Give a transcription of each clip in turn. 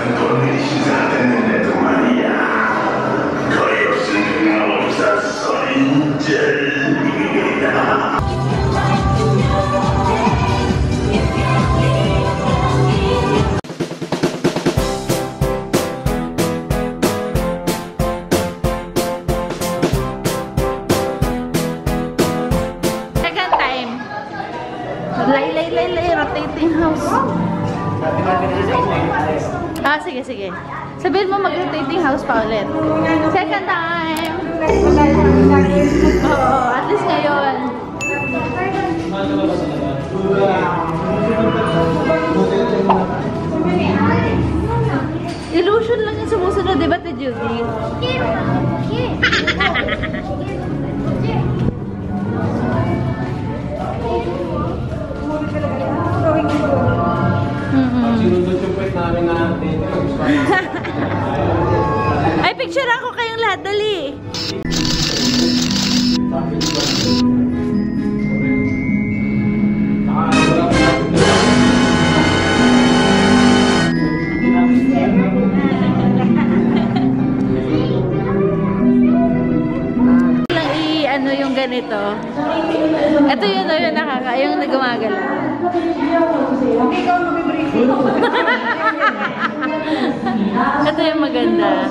같은 돈들이 신사됐는데도 말이야. 거의 없은 흥망없사 서린젤이다. Lay, rotating house. Ah, sige. Sabihin mo mag-rotating house pa ulit. Second time. Oo, at least ngayon. Illusion lang yung sumusunod, diba, Te Judy? Ay, picture ako kayong lahat, dali. Lang i-ano yung ganito. Ito yun, yung nagumagala. Ito yung maganda.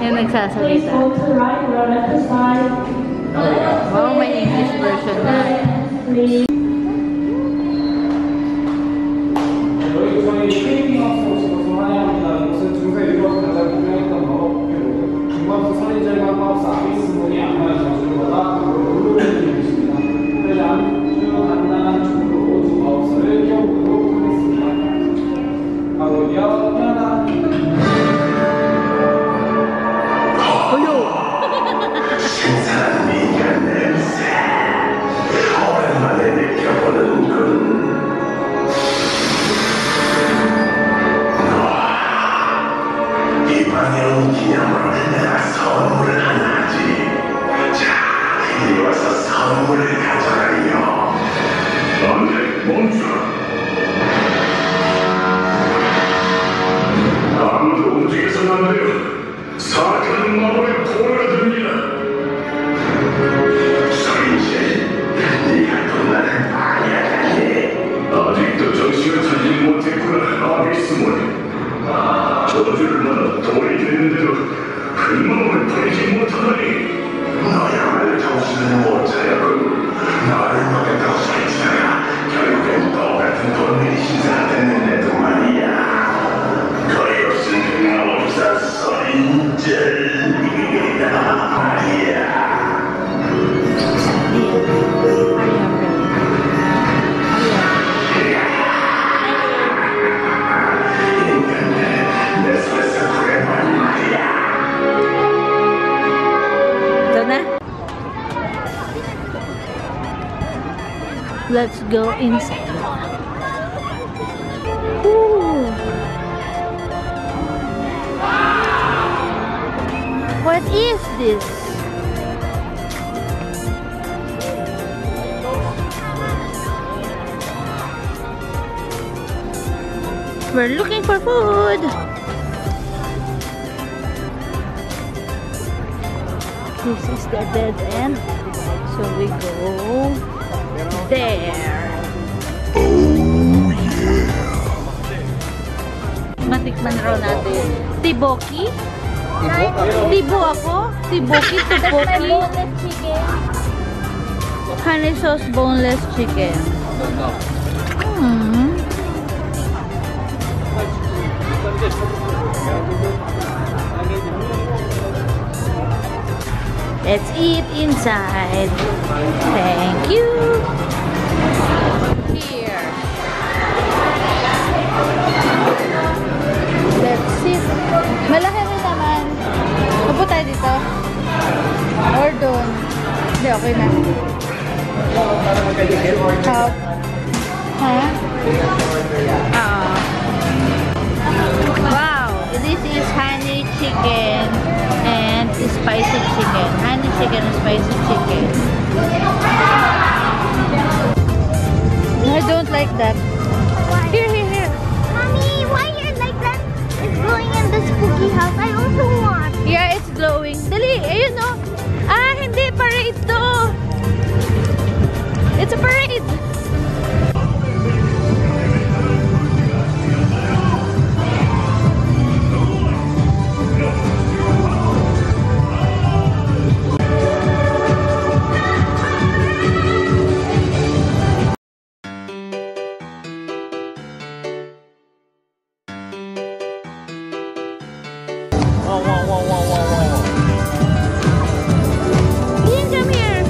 Yung nagsasalita. Wow, may English version na. Let's go inside. Ooh. What is this? We're looking for food. This is the dead end. So we go there. Oh yeah. Matikman raw natin. Tiboki? Tibo ako? Tiboki, tuboki? Honey sauce boneless chicken. Let's eat inside. Thank you. Here. Let's sit. Malaki rin naman. Upo tayo dito. Or doon. Hindi, okay na. How? Ha? Wow. This is honey chicken and spicy chicken. Honey chicken and spicy chicken. I don't like that. Here. Mommy, why you like that? It's a parade! Ian, come here!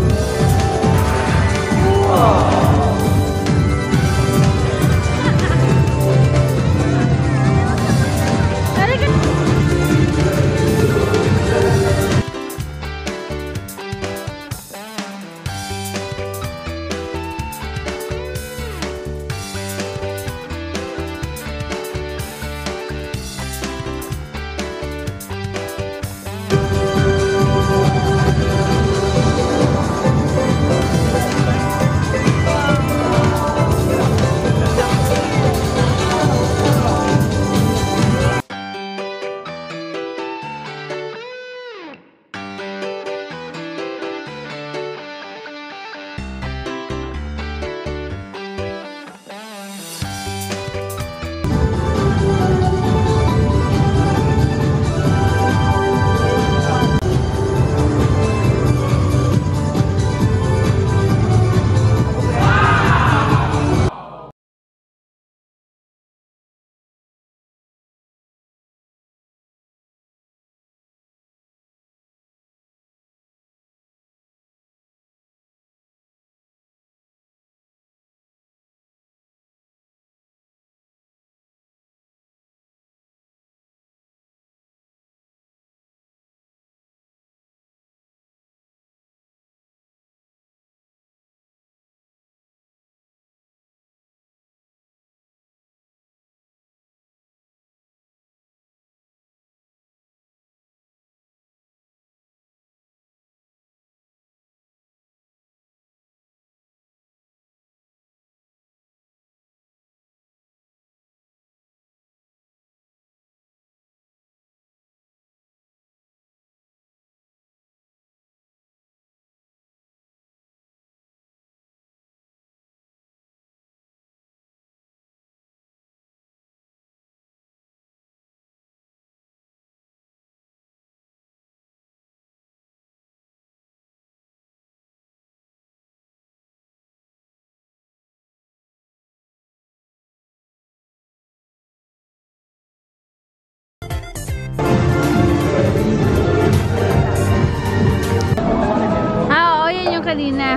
Kanina.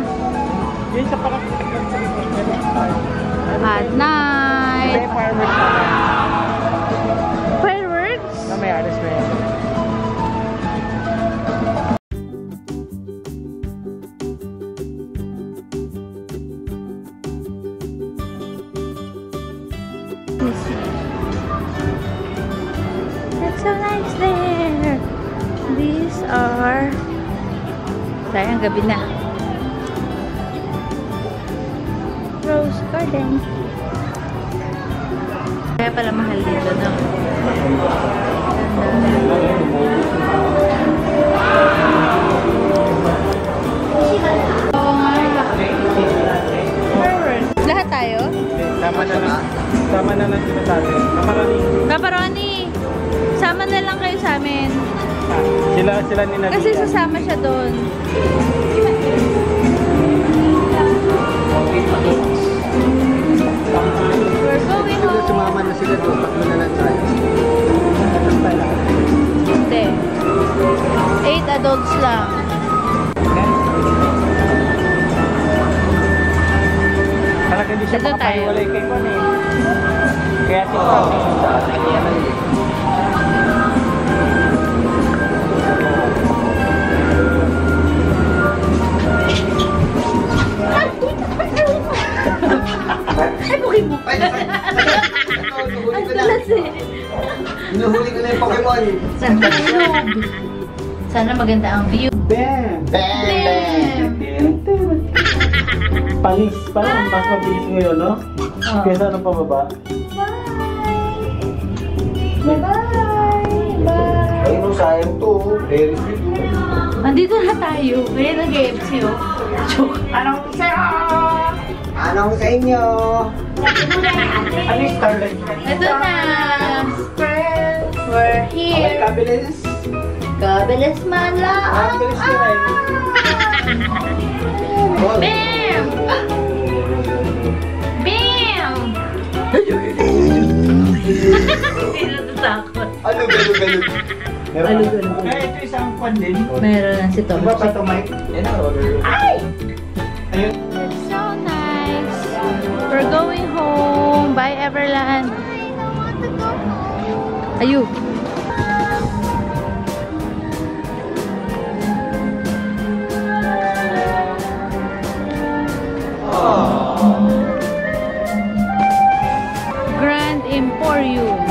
Yun sa parang At night. Fireworks na. Fireworks? Na may alas na yan. That's so nice there. These are... Sayang, gabi na. Rose Garden. Kaya pala mahal dito, no? Oo nga. Lahat tayo? Tama na lang. Tama na lang sinasabi. Kaparoni. Kaparoni! Sama na lang kayo sa amin. Sila ni Nadia. Kasi sasama siya doon. We're going home. Sumama na sila doon. Takbo na lang tayo. Hindi. 8 adults lang. Talaga hindi siya Dito tayo. makapaniwalay kay Juan eh. Kaya sinasabi. Ay, bukid mo. Ang tulas eh. Hinuhuli ko na yung Pokemon. Sana maganda ang view. Bam! Bam! Panis pa lang. Mas mabilis ngayon, no? Oh. Kaysa ano pa baba? Bye! Bye! Ay, no, sayang to. Very sweet. Nandito na tayo. Kaya nag-AFC oh. Joke. Anong sa'yo? Manong sa inyo. Ano yung Starlight? Ito na. We're Okay, here. kabilis. Kabilis man lang. Kabilis nila eh. Bam! Bam! Hindi natatakot. Ano, gano'n. Kaya ito isang kwan din. Meron na si Tom. Diba pa ito, Mike? Yan ang order. It's so nice. We're going home. Bye, Everland. I don't want to go home. Ayun. Grand Emporium.